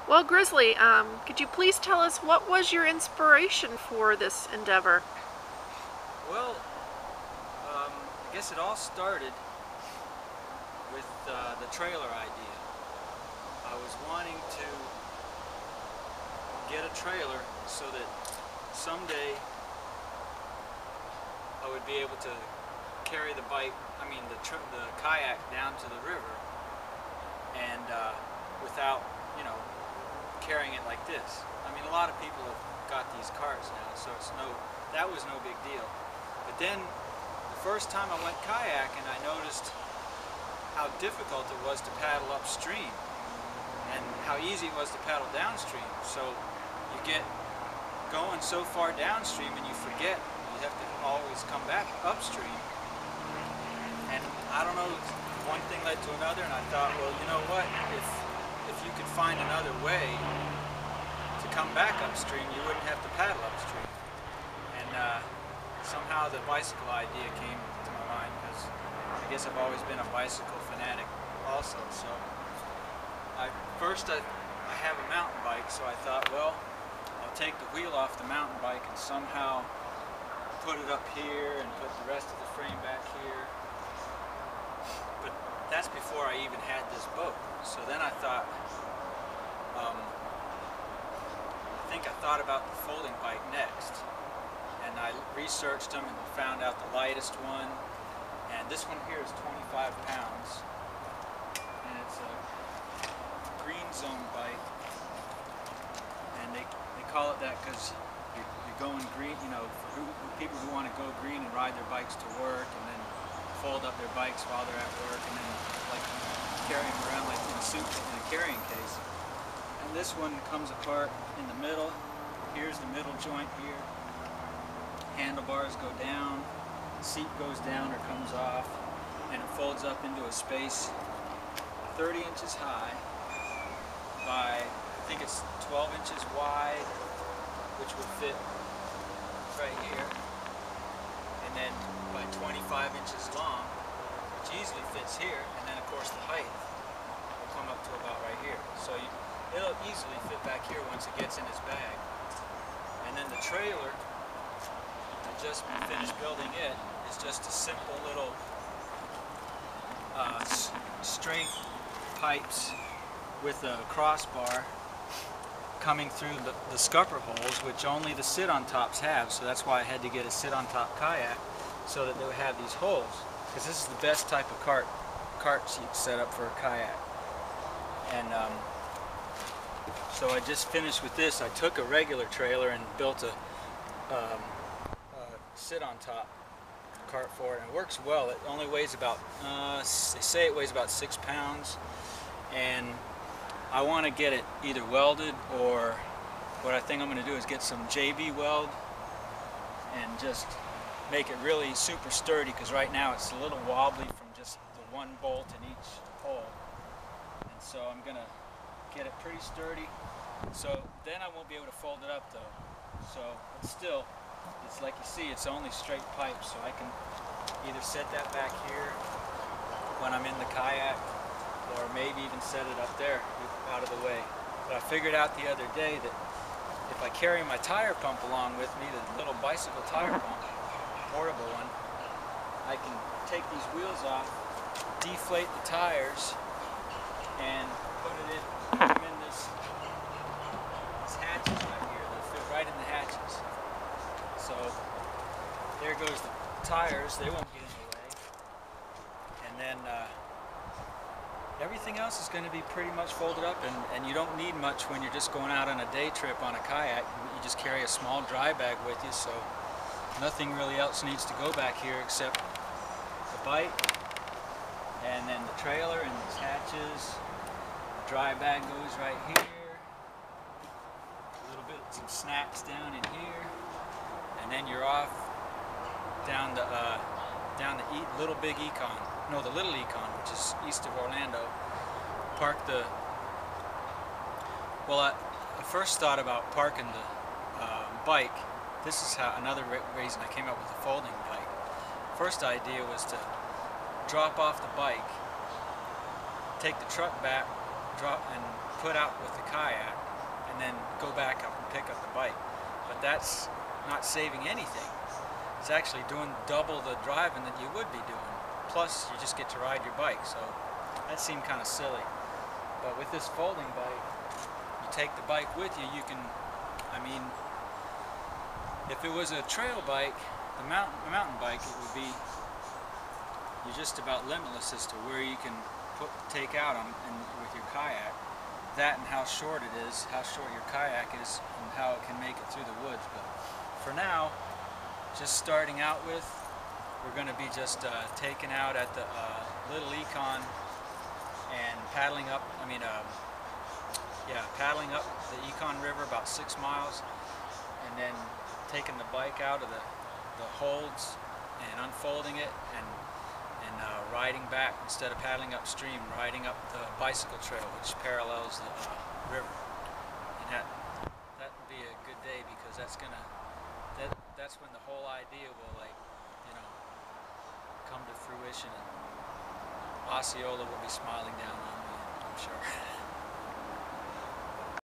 Well, Grizzly, could you please tell us what was your inspiration for this endeavor? Well, I guess it all started with the trailer idea. I was wanting to get a trailer so that someday I would be able to carry the the kayak down to the river and without, carrying it like this. I mean, a lot of people have got these carts now, so that was no big deal. But then the first time I went kayaking, I noticed how difficult it was to paddle upstream and how easy it was to paddle downstream. So you get going so far downstream and you forget you have to always come back upstream. And I don't know, one thing led to another, and I thought, well, you know what, if you could find another way to come back upstream, you wouldn't have to paddle upstream. And somehow the bicycle idea came to my mind, because I guess I've always been a bicycle fanatic also. So I have a mountain bike, so I thought, well, I'll take the wheel off the mountain bike and somehow put it up here and put the rest of the frame back here. But that's before I even had this boat. So then I thought, I thought about the folding bike next. And I researched them and found out the lightest one. And this one here is 25 pounds. And it's a green zone bike. And they call it that because you're going green, for people who want to go green and ride their bikes to work and then fold up their bikes while they're at work and then carry them around like in a carrying case. And this one comes apart in the middle. Here's the middle joint here. Handlebars go down, seat goes down or comes off, and it folds up into a space 30 inches high by, I think it's 12 inches wide, which would fit right here, and then by 25 inches long, which easily fits here, and then of course the height will come up to about right here. So it'll easily fit back here once it gets in its bag. And then the trailer, I just finished building it, is just a simple little straight pipes with a crossbar coming through the scupper holes, which only the sit-on-tops have, so that's why I had to get a sit-on-top kayak so that they would have these holes, because this is the best type of cart seat set up for a kayak. And so I just finished with this. I took a regular trailer and built a sit-on-top cart for it, and it works well. It only weighs about, they say it weighs about 6 pounds, and I want to get it either welded, or what I think I'm going to do is get some JB weld and just make it really super sturdy, because right now it's a little wobbly from just the one bolt in each hole. And so I'm going to get it pretty sturdy. So then I won't be able to fold it up though. So but still, it's like you see, it's only straight pipe, so I can either set that back here when I'm in the kayak, or maybe even set it up there out of the way. But I figured out the other day that if I carry my tire pump along with me, the little bicycle tire pump, portable one, I can take these wheels off, deflate the tires, and put it in this hatches right here. They fit right in the hatches. So there goes the tires, they won't get in the way. And then everything else is going to be pretty much folded up, and you don't need much when you're just going out on a day trip on a kayak. You just carry a small dry bag with you, so nothing really else needs to go back here except the bike, and then the trailer and these hatches. The dry bag goes right here. A little bit, some snacks down in here, and then you're off down the Little Big Econ. No, the Little Econ, which is east of Orlando. Well, I first thought about parking the bike. This is another reason I came up with the folding bike. First idea was to drop off the bike, take the truck back, drop and put out with the kayak and then go back up and pick up the bike. But that's not saving anything. It's actually doing double the driving that you would be doing. Plus, you just get to ride your bike, so that seemed kind of silly. But with this folding bike, you take the bike with you, you can, I mean, if it was a trail bike, the mountain bike, it would be, you're just about limitless as to where you can take out on with your kayak. That and how short it is, how short your kayak is, and how it can make it through the woods. But for now, just starting out with, we're going to be just taking out at the Little Econ and paddling up, paddling up the Econ River about 6 miles, and then taking the bike out of the holds and unfolding it and riding back instead of paddling upstream, riding up the bicycle trail which parallels the river. And that would be a good day, because that's when the whole idea will, like, you know, come to fruition, and Osceola will be smiling down on me, I'm sure.